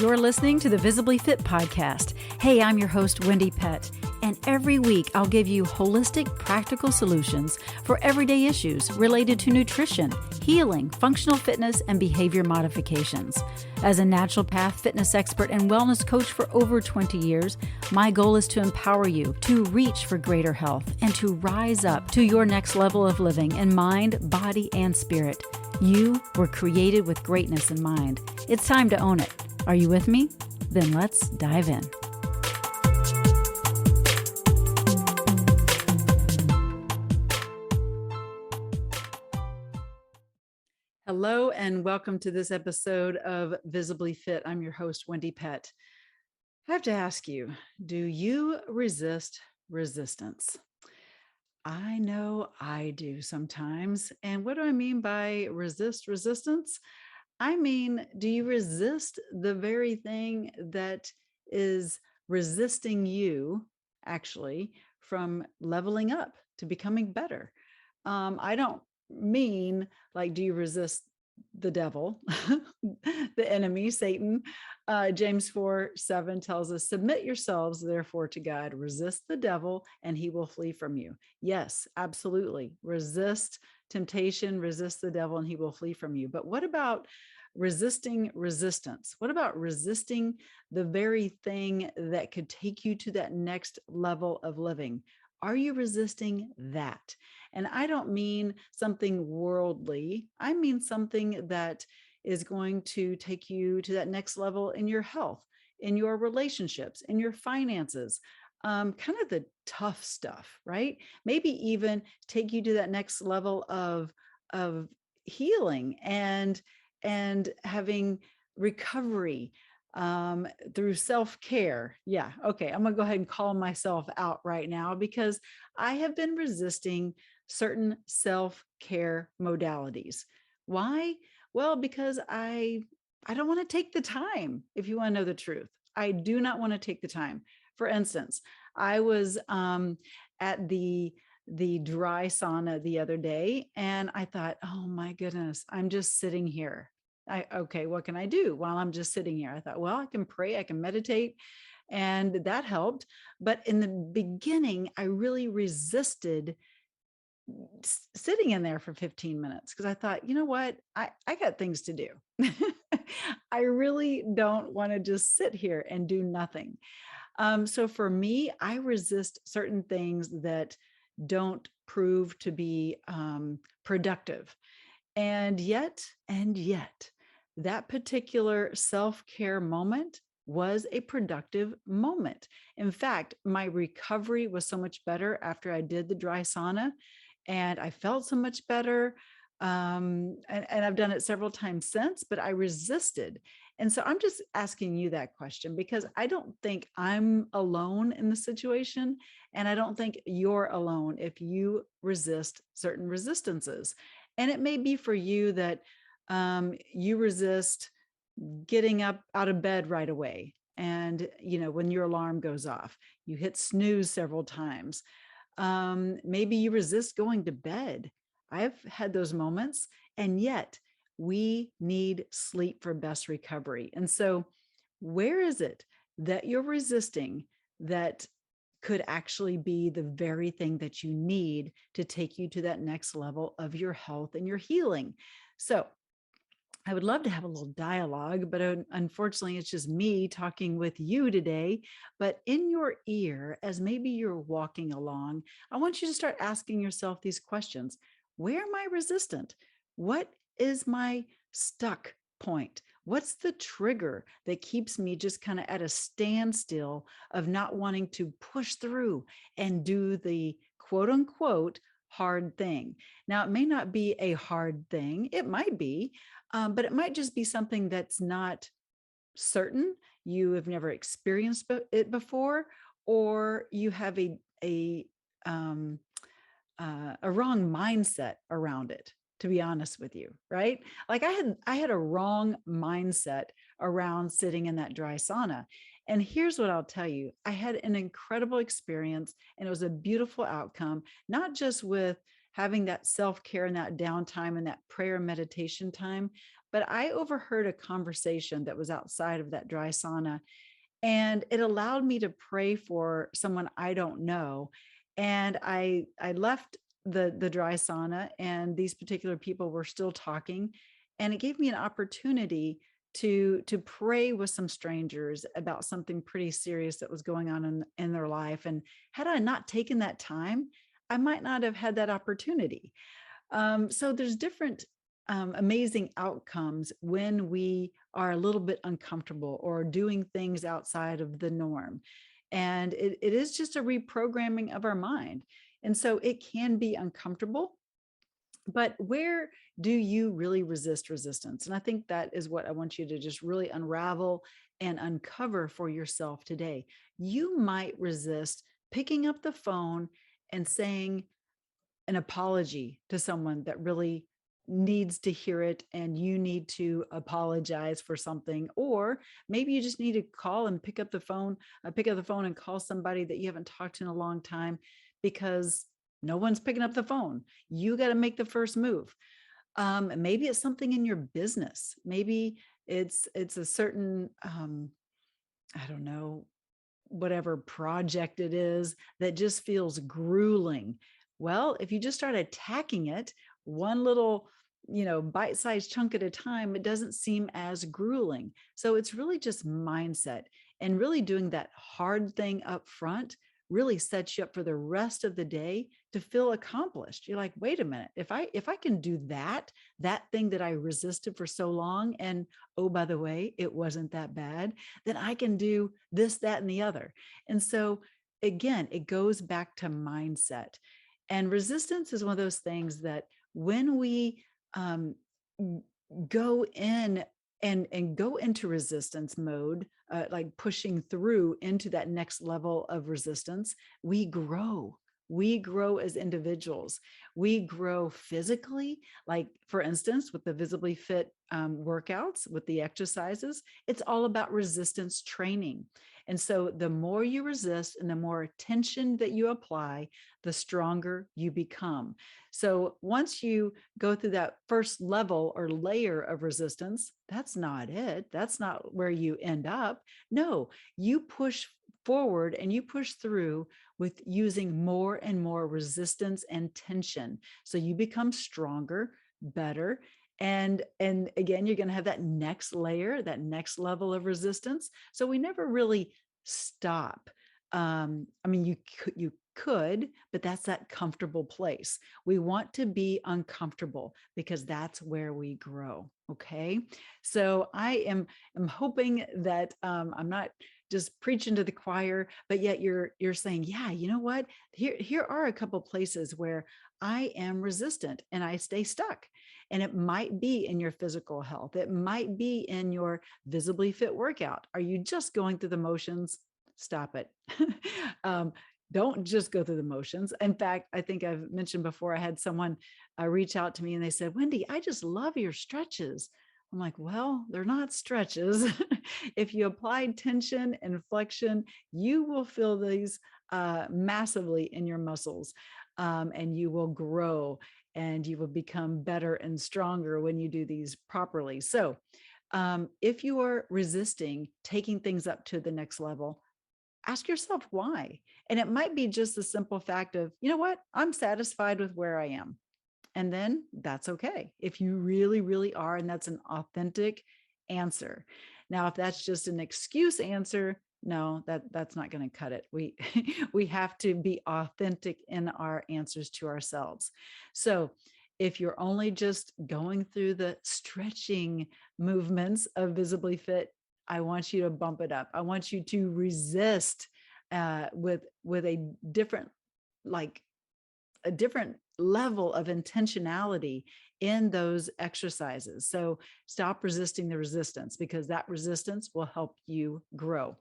You're listening to the Visibly Fit podcast. Hey, I'm your host, Wendie Pett, and every week I'll give you holistic, practical solutions for everyday issues related to nutrition, healing, functional fitness, and behavior modifications. As a naturopath, fitness expert, and wellness coach for over 20 years, my goal is to empower you to reach for greater health and to rise up to your next level of living in mind, body, and spirit. You were created with greatness in mind. It's time to own it. Are you with me? Then let's dive in. Hello, and welcome to this episode of Visibly Fit. I'm your host, Wendie Pett. I have to ask you, do you resist resistance? I know I do sometimes. And what do I mean by resistance? I mean, do you resist the very thing that is resisting you actually from leveling up to becoming better? I don't mean like, do you resist the devil, the enemy, Satan? James 4:7 tells us, submit yourselves therefore to God, resist the devil and he will flee from you. Yes, absolutely. Resist temptation, resist the devil and he will flee from you. But what about resisting resistance? What about resisting the very thing that could take you to that next level of living? Are you resisting that? And I don't mean something worldly. I mean something that is going to take you to that next level in your health, in your relationships, in your finances, kind of the tough stuff, right? Maybe even take you to that next level of healing and having recovery through self-care. Yeah. Okay. I'm going to go ahead and call myself out right now because I have been resisting certain self-care modalities. Why? Well, because I don't want to take the time. If you want to know the truth, I do not want to take the time. For instance, I was at the dry sauna the other day and I thought, oh my goodness, I'm just sitting here. Okay, what can I do while I'm just sitting here? I thought, well, I can pray, I can meditate, and that helped. But in the beginning, I really resisted sitting in there for 15 minutes because I thought, you know what? I got things to do. I really don't want to just sit here and do nothing. So for me, I resist certain things that don't prove to be productive. And yet, that particular self-care moment was a productive moment. In fact, my recovery was so much better after I did the dry sauna, and I felt so much better. And I've done it several times since, but I resisted. And so I'm just asking you that question because I don't think I'm alone in the situation. And I don't think you're alone if you resist certain resistances. And it may be for you that you resist getting up out of bed right away. And, when your alarm goes off, you hit snooze several times. Maybe you resist going to bed. I've had those moments, and yet we need sleep for best recovery. And so, where is it that you're resisting that could actually be the very thing that you need to take you to that next level of your health and your healing? So, I would love to have a little dialogue, but unfortunately, it's just me talking with you today. But in your ear, as maybe you're walking along, I want you to start asking yourself these questions. Where am I resistant? What is my stuck point? What's the trigger that keeps me just kind of at a standstill of not wanting to push through and do the quote unquote hard thing? Now, it may not be a hard thing. It might be, but it might just be something that's not certain. You have never experienced it before, or you have a wrong mindset around it. To be honest with you, right? Like I had a wrong mindset around sitting in that dry sauna. And here's what I'll tell you. I had an incredible experience and it was a beautiful outcome, not just with having that self-care and that downtime and that prayer and meditation time, but I overheard a conversation that was outside of that dry sauna, and it allowed me to pray for someone I don't know. And I left the dry sauna, and these particular people were still talking, and it gave me an opportunity to pray with some strangers about something pretty serious that was going on in their life. And had I not taken that time, I might not have had that opportunity. So there's different amazing outcomes when we are a little bit uncomfortable or doing things outside of the norm. And it is just a reprogramming of our mind. And so it can be uncomfortable, but where do you really resist resistance? And I think that is what I want you to just really unravel and uncover for yourself today. You might resist picking up the phone and saying an apology to someone that really needs to hear it, and you need to apologize for something. Or maybe you just need to call and pick up the phone and call somebody that you haven't talked to in a long time, because no one's picking up the phone. You got to make the first move. Maybe it's something in your business. Maybe it's a certain I don't know, whatever project it is that just feels grueling. Well, if you just start attacking it one little, bite-sized chunk at a time, it doesn't seem as grueling. So it's really just mindset, and really doing that hard thing up front really sets you up for the rest of the day to feel accomplished. You're like, wait a minute, if I can do that thing that I resisted for so long, and oh, by the way, it wasn't that bad, then I can do this, that, and the other. And so again, it goes back to mindset. And resistance is one of those things that when we um, go in and go into resistance mode, like pushing through into that next level of resistance, we grow. We grow as individuals. We grow physically. Like, for instance, with the Visibly Fit workouts, with the exercises, it's all about resistance training. And so the more you resist and the more attention that you apply, the stronger you become. So once you go through that first level or layer of resistance, that's not it. That's not where you end up. No, you push forward and you push through with using more and more resistance and tension. So you become stronger, better. And again, you're going to have that next layer, that next level of resistance. So we never really stop. I mean, you could, but that's that comfortable place. We want to be uncomfortable because that's where we grow. Okay. So I am hoping that I'm not just preaching to the choir, but yet you're saying, yeah, you know what? Here are a couple places where I am resistant and I stay stuck. And it might be in your physical health. It might be in your Visibly Fit workout. Are you just going through the motions? Stop it. um, don't just go through the motions. In fact, I think I've mentioned before, I had someone reach out to me and they said, Wendie, I just love your stretches. I'm like, well, they're not stretches. If you apply tension and flexion, you will feel these massively in your muscles, and you will grow and you will become better and stronger when you do these properly. So if you are resisting taking things up to the next level, ask yourself why. And it might be just the simple fact of, you know what, I'm satisfied with where I am. And then that's okay. If you really, really are, and that's an authentic answer. Now, if that's just an excuse answer, no, that's not going to cut it. We we have to be authentic in our answers to ourselves. So if you're only just going through the stretching movements of Visibly Fit, I want you to bump it up. I want you to resist with a different, like a different level of intentionality in those exercises. So stop resisting the resistance, because that resistance will help you grow.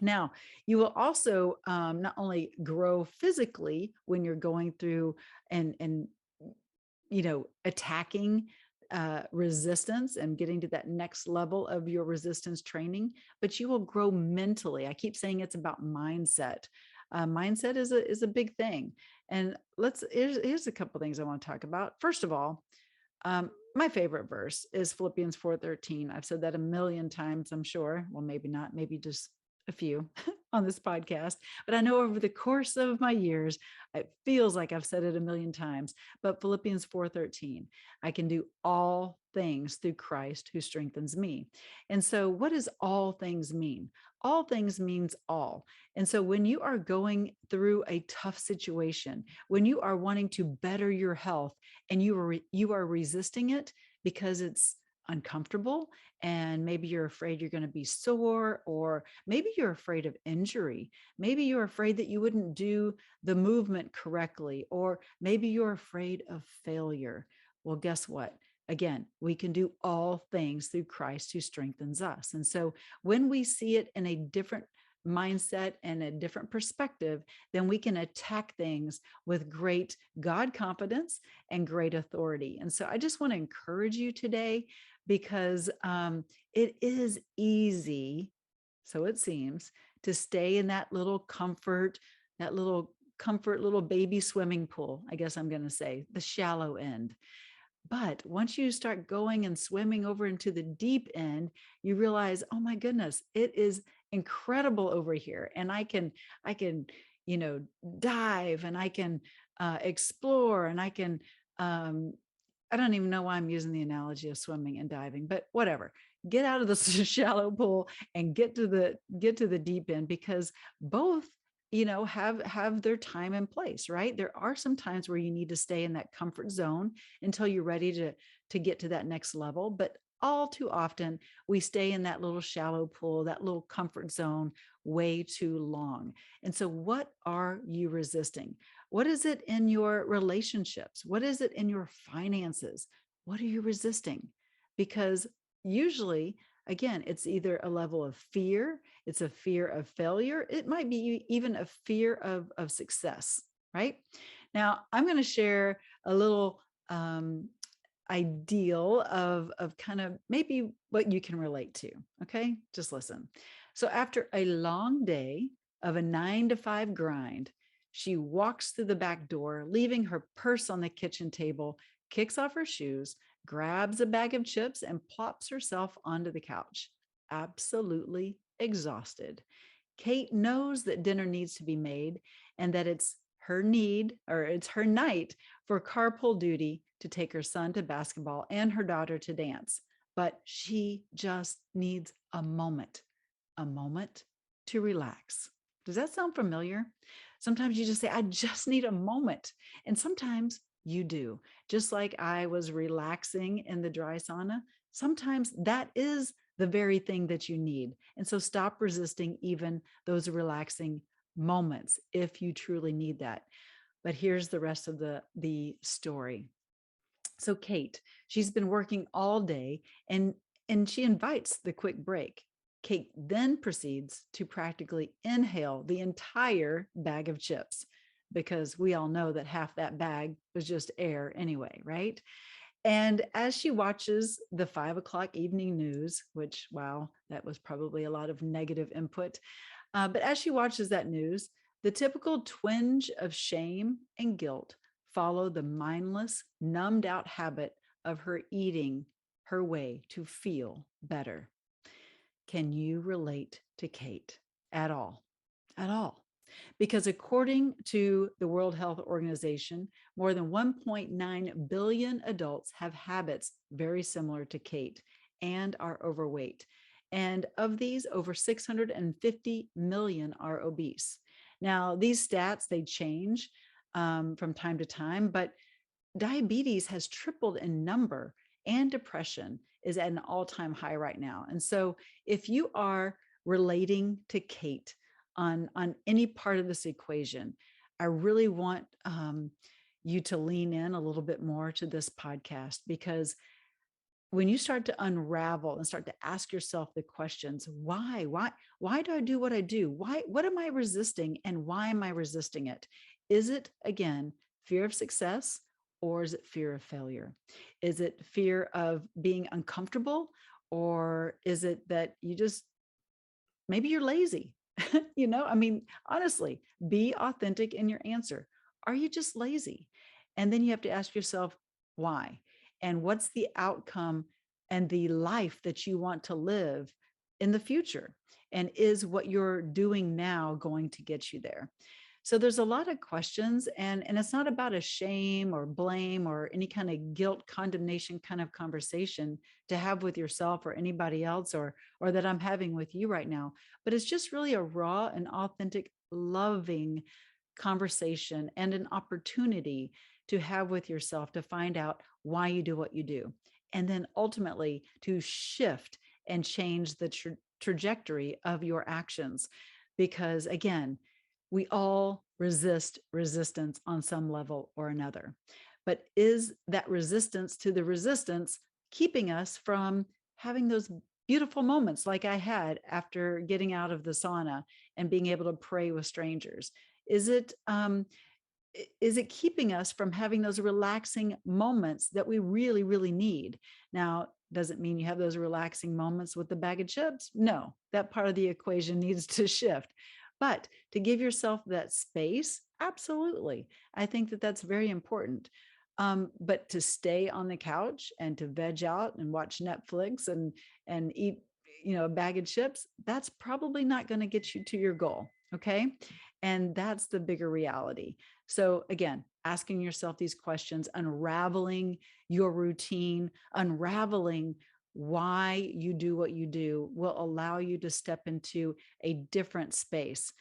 Now, you will also not only grow physically when you're going through and attacking resistance and getting to that next level of your resistance training, but you will grow mentally. I keep saying it's about mindset. Mindset is a big thing. And here's a couple of things I want to talk about. First of all, my favorite verse is Philippians 4:13. I've said that a million times, I'm sure. Well, maybe not, maybe just a few on this podcast. But I know over the course of my years, it feels like I've said it a million times. But Philippians 4:13, I can do all things through Christ who strengthens me. And so, what does all things mean? All things means all. And so, when you are going through a tough situation, when you are wanting to better your health, and you are resisting it because it's uncomfortable, and maybe you're afraid you're going to be sore, or maybe you're afraid of injury, maybe you're afraid that you wouldn't do the movement correctly, or maybe you're afraid of failure. Well, guess what? Again, we can do all things through Christ who strengthens us. And so when we see it in a different mindset and a different perspective, then we can attack things with great God confidence and great authority. And so I just want to encourage you today, because it is easy, so it seems, to stay in that little comfort little baby swimming pool, I guess I'm going to say, the shallow end. But once you start going and swimming over into the deep end, you realize, oh my goodness, it is incredible over here. And I can, you know, dive, and I can explore, and I can, um, I don't even know why I'm using the analogy of swimming and diving, but whatever. Get out of the shallow pool and get to the deep end, because both, have their time and place, right? There are some times where you need to stay in that comfort zone until you're ready to get to that next level, but all too often we stay in that little shallow pool, that little comfort zone, way too long. And so what are you resisting? What is it in your relationships? What is it in your finances? What are you resisting? Because usually, again, it's either a level of fear, it's a fear of failure, it might be even a fear of success, right? Now, I'm going to share a little ideal of kind of maybe what you can relate to. Okay, just listen. So after a long day of a 9 to 5 grind, she walks through the back door, leaving her purse on the kitchen table, kicks off her shoes, grabs a bag of chips, and plops herself onto the couch, absolutely exhausted. Kate knows that dinner needs to be made, and that it's her night for carpool duty to take her son to basketball and her daughter to dance. But she just needs a moment to relax. Does that sound familiar? Sometimes you just say, I just need a moment. And sometimes you do. Just like I was relaxing in the dry sauna, sometimes that is the very thing that you need. And so stop resisting even those relaxing moments if you truly need that. But here's the rest of the story. So Kate, she's been working all day, and she invites the quick break. Kate then proceeds to practically inhale the entire bag of chips, because we all know that half that bag was just air anyway, right? And as she watches the 5 o'clock evening news, which, wow, that was probably a lot of negative input. But as she watches that news, the typical twinge of shame and guilt follow the mindless, numbed out habit of her eating her way to feel better. Can you relate to Kate at all? At all? Because according to the World Health Organization, more than 1.9 billion adults have habits very similar to Kate and are overweight. And of these, over 650 million are obese. Now, these stats, they change from time to time, but diabetes has tripled in number, and depression is at an all-time high right now. And so if you are relating to Kate on any part of this equation, I really want you to lean in a little bit more to this podcast, because when you start to unravel and start to ask yourself the questions, why do I do what I do? What am I resisting, and why am I resisting it? Is it, again, fear of success, or is it fear of failure? Is it fear of being uncomfortable, or is it that maybe you're lazy? I mean, honestly, be authentic in your answer. Are you just lazy? And then you have to ask yourself, why? and what's the outcome and the life that you want to live in the future, and is what you're doing now going to get you there? So there's a lot of questions, and it's not about a shame or blame or any kind of guilt condemnation kind of conversation to have with yourself or anybody else, or that I'm having with you right now, but it's just really a raw and authentic loving conversation and an opportunity to have with yourself to find out why you do what you do, and then ultimately to shift and change the trajectory of your actions. Because again, we all resist resistance on some level or another. But is that resistance to the resistance keeping us from having those beautiful moments like I had after getting out of the sauna and being able to pray with strangers? Is it is it keeping us from having those relaxing moments that we really, really need? Now, doesn't mean you have those relaxing moments with the bag of chips. No, that part of the equation needs to shift. But to give yourself that space, absolutely. I think that that's very important. But to stay on the couch and to veg out and watch Netflix and eat, a bag of chips, that's probably not going to get you to your goal. Okay. And that's the bigger reality. So again, asking yourself these questions, unraveling your routine, unraveling why you do what you do will allow you to step into a different space.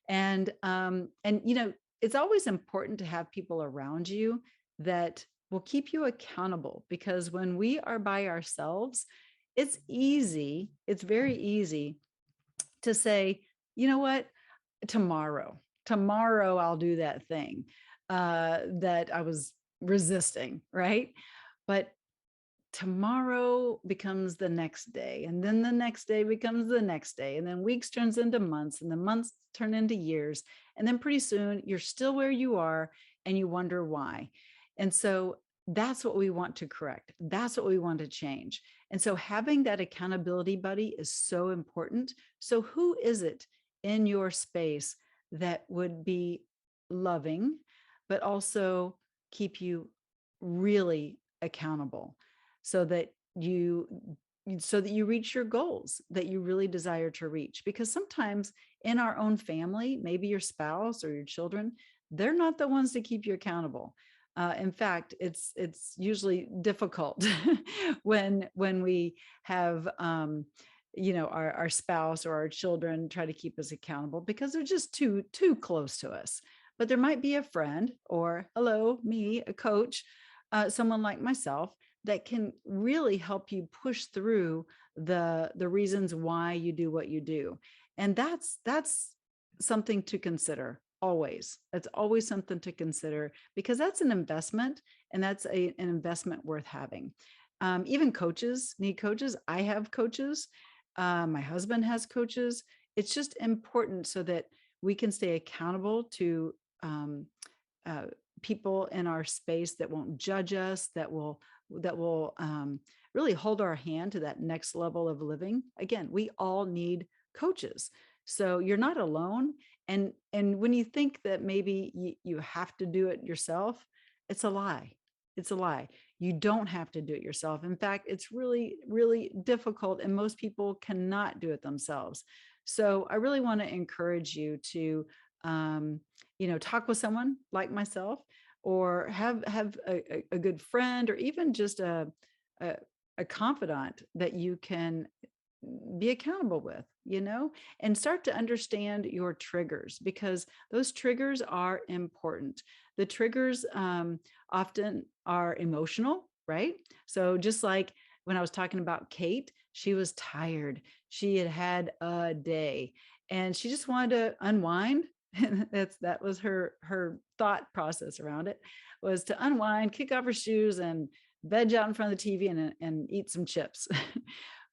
And it's always important to have people around you that will keep you accountable, because when we are by ourselves, it's very easy to say, you know what, tomorrow I'll do that thing that I was resisting, right? But tomorrow becomes the next day, and then the next day becomes the next day, and then weeks turns into months, and the months turn into years, and then pretty soon you're still where you are and you wonder why. And so that's what we want to correct, that's what we want to change. And so having that accountability buddy is so important. So who is it in your space that would be loving but also keep you really accountable, so that you reach your goals that you really desire to reach? Because sometimes in our own family, maybe your spouse or your children, they're not the ones to keep you accountable. In fact, it's usually difficult when we have our spouse or our children try to keep us accountable, because they're just too close to us. But there might be a friend, or hello, me, a coach, someone like myself, that can really help you push through the reasons why you do what you do. And that's something to consider always. That's always something to consider, because that's an investment, and that's an investment worth having. Even coaches need coaches. I have coaches. My husband has coaches. It's just important so that we can stay accountable to uh, people in our space that won't judge us, that will really hold our hand to that next level of living. Again, we all need coaches, so you're not alone. And when you think that maybe you have to do it yourself, it's a lie. It's a lie. You don't have to do it yourself. In fact, it's really, really difficult, and most people cannot do it themselves. So I really want to encourage you to, talk with someone like myself, or have a good friend, or even just a a confidant that you can be accountable with, and start to understand your triggers, because those triggers are important. The triggers often are emotional, right? So just like when I was talking about Kate, she was tired. She had had a day and she just wanted to unwind. And that was her thought process around it, was to unwind, kick off her shoes, and veg out in front of the TV and eat some chips.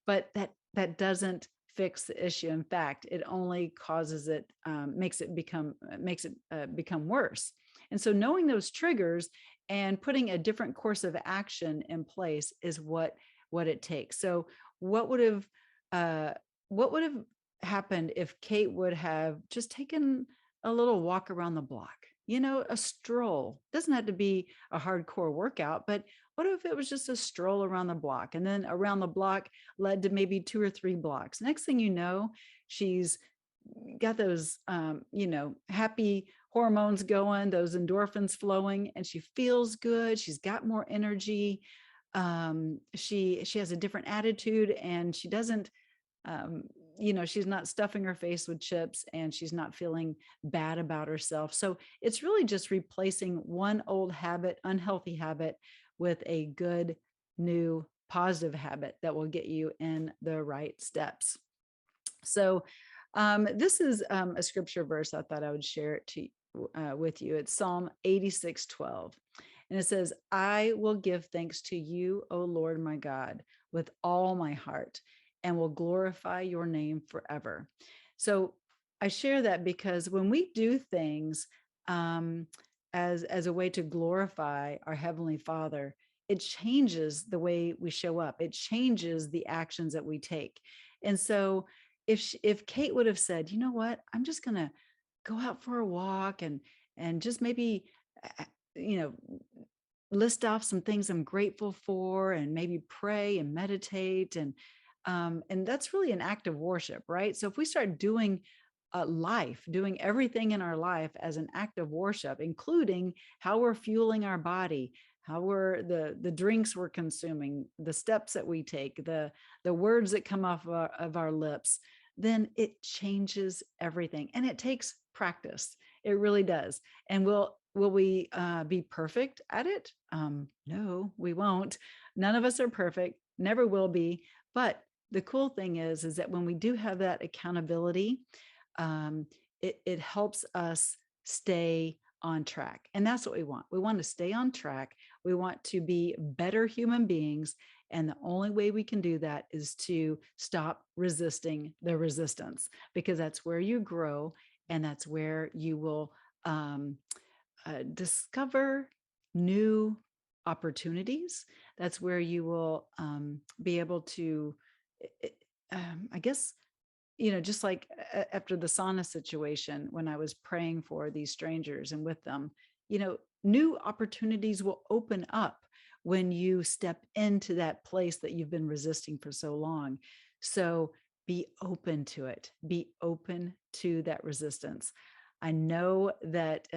But that doesn't fix the issue. In fact, it only causes it, makes it become worse. And so knowing those triggers and putting a different course of action in place is what it takes. So what would have uh, what would have happened if Kate would have just taken a little walk around the block? a stroll. Doesn't have to be a hardcore workout, but what if it was just a stroll around the block, and then around the block led to maybe 2 or 3 blocks? Next thing you know, she's got those happy hormones going, those endorphins flowing, and she feels good. She's got more energy. She has a different attitude, and she doesn't um, she's not stuffing her face with chips, and she's not feeling bad about herself. So it's really just replacing one old habit, unhealthy habit, with a good new positive habit that will get you in the right steps. So this is a scripture verse I thought I would share it with you. It's Psalm 86:12. And it says, I will give thanks to you, O Lord my God, with all my heart, and will glorify your name forever. So I share that because when we do things as a way to glorify our Heavenly Father, it changes the way we show up. It changes the actions that we take. And so if Kate would have said, you know what, I'm just going to go out for a walk and just maybe uh, you know list off some things I'm grateful for, and maybe pray and meditate, and that's really an act of worship, right? So if we start doing doing everything in our life as an act of worship, including how we're fueling our body, how we're the drinks we're consuming, the steps that we take, the words that come off of our lips, then it changes everything. And it takes practice. It really does. And will we be perfect at it? No, we won't. None of us are perfect, never will be. But the cool thing is that when we do have that accountability, um, it helps us stay on track. And that's what we want. We want to stay on track. We want to be better human beings. And the only way we can do that is to stop resisting the resistance, because that's where you grow, and that's where you will discover new opportunities. That's where you will be able to, I guess, just like after the sauna situation, when I was praying for these strangers and with them, new opportunities will open up when you step into that place that you've been resisting for so long. So be open to it, be open to that resistance. I know that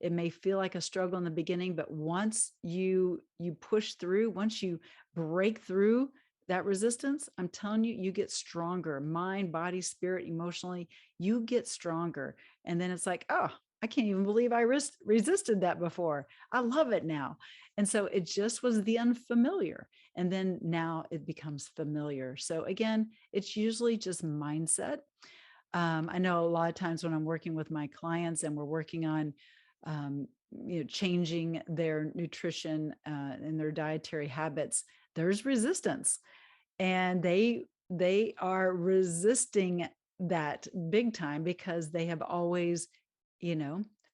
it may feel like a struggle in the beginning, but once you push through, once you break through that resistance, I'm telling you, you get stronger, mind, body, spirit, emotionally, you get stronger. And then it's like, oh, I can't even believe I resisted that before. I love it now. And so it just was the unfamiliar. And then now it becomes familiar. So again, it's usually just mindset. I know a lot of times when I'm working with my clients and we're working on changing their nutrition and their dietary habits, there's resistance, and they are resisting that big time because they have always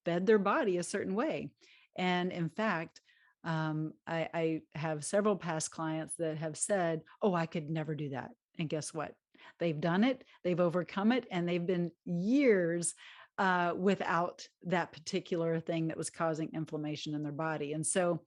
fed their body a certain way. And in fact, I have several past clients that have said, oh, I could never do that. And guess what, they've done it, they've overcome it, and they've been years without that particular thing that was causing inflammation in their body. And so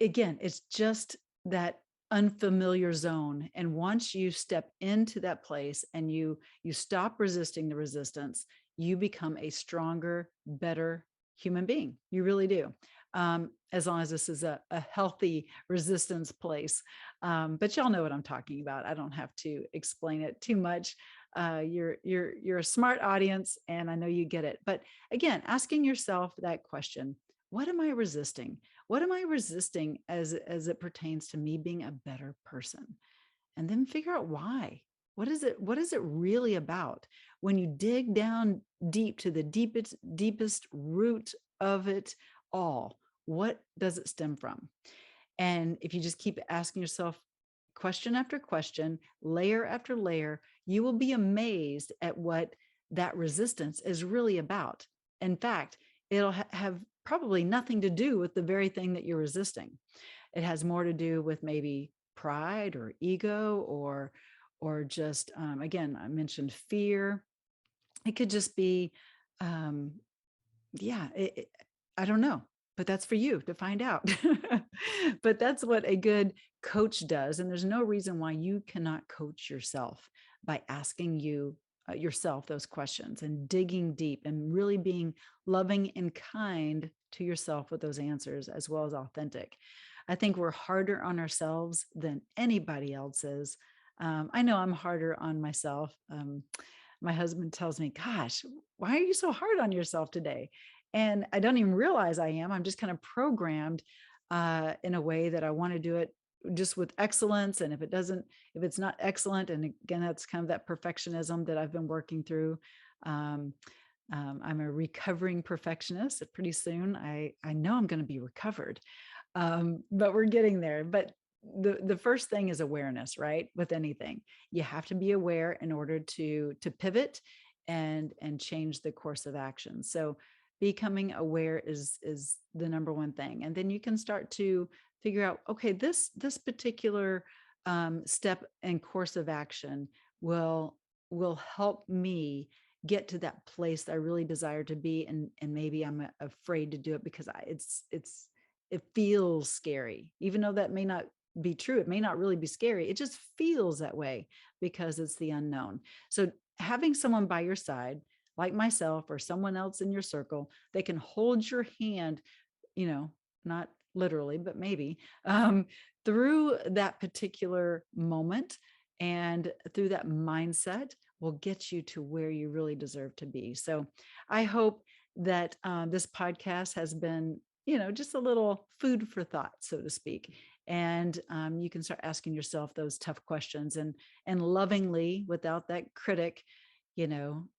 again, it's just that unfamiliar zone. And once you step into that place and you stop resisting the resistance, you become a stronger, better human being. You really do. As long as this is a healthy resistance place. But y'all know what I'm talking about. I don't have to explain it too much. You're a smart audience, and I know you get it. But again, asking yourself that question: what am I resisting? What am I resisting as it pertains to me being a better person? And then figure out why. What is it really about? When you dig down deep to the deepest root of it all, what does it stem from? And if you just keep asking yourself question after question, layer after layer, you will be amazed at what that resistance is really about. In fact, it'll have probably nothing to do with the very thing that you're resisting. It has more to do with maybe pride or ego, or just again, I mentioned fear. It could just be Yeah, I don't know, but that's for you to find out. But that's what a good coach does. And there's no reason why you cannot coach yourself by asking yourself those questions and digging deep and really being loving and kind to yourself with those answers, as well as authentic. I think we're harder on ourselves than anybody else is. I know I'm harder on myself. My husband tells me, "Gosh, why are you so hard on yourself today?" And I don't even realize I am. I'm just kind of programmed in a way that I want to do it just with excellence. And if it's not excellent, and again, that's kind of that perfectionism that I've been working through. Um, I'm a recovering perfectionist. Pretty soon, I know I'm going to be recovered, but we're getting there. But the first thing is awareness, right? With anything, you have to be aware in order to pivot and change the course of action. So becoming aware is the number one thing, and then you can start to figure out, okay, this particular step and course of action will help me get to that place that I really desire to be, and maybe I'm afraid to do it because it feels scary, even though that may not be true. It may not really be scary. It just feels that way because it's the unknown. So having someone by your side, like myself or someone else in your circle, they can hold your hand, not literally, but maybe, through that particular moment and through that mindset will get you to where you really deserve to be. So I hope that this podcast has been, just a little food for thought, so to speak. And you can start asking yourself those tough questions and lovingly, without that critic,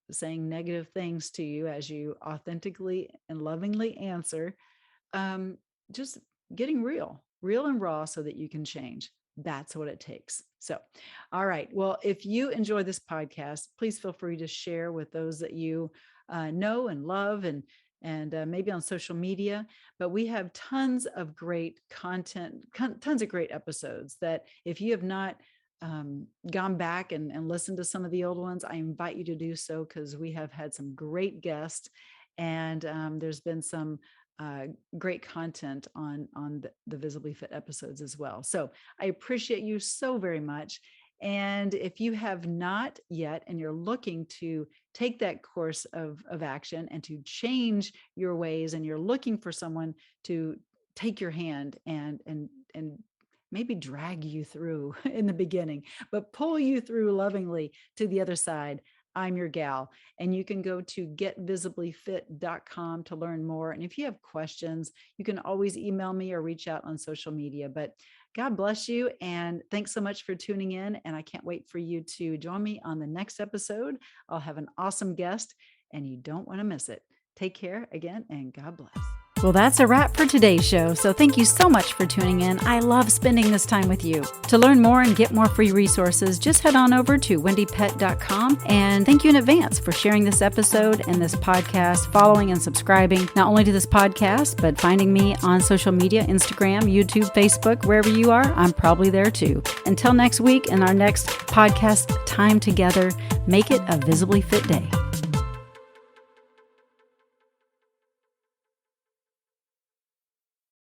saying negative things to you, as you authentically and lovingly answer, just getting real and raw so that you can change. That's what it takes. So, all right. Well, if you enjoy this podcast, please feel free to share with those that you know and love, and maybe on social media. But we have tons of great content, tons of great episodes that if you have not gone back and listened to some of the old ones, I invite you to do so, because we have had some great guests, and there's been some great content on the Visibly Fit episodes as well. So I appreciate you so very much. And if you have not yet, and you're looking to take that course of action and to change your ways, and you're looking for someone to take your hand and maybe drag you through in the beginning, but pull you through lovingly to the other side, I'm your gal. And you can go to getvisiblyfit.com to learn more. And if you have questions, you can always email me or reach out on social media. But God bless you. And thanks so much for tuning in. And I can't wait for you to join me on the next episode. I'll have an awesome guest, and you don't want to miss it. Take care again, and God bless. Well, that's a wrap for today's show. So thank you so much for tuning in. I love spending this time with you. To learn more and get more free resources, just head on over to wendiepett.com. And thank you in advance for sharing this episode and this podcast, following and subscribing, not only to this podcast, but finding me on social media, Instagram, YouTube, Facebook, wherever you are, I'm probably there too. Until next week and our next podcast time together, make it a visibly fit day.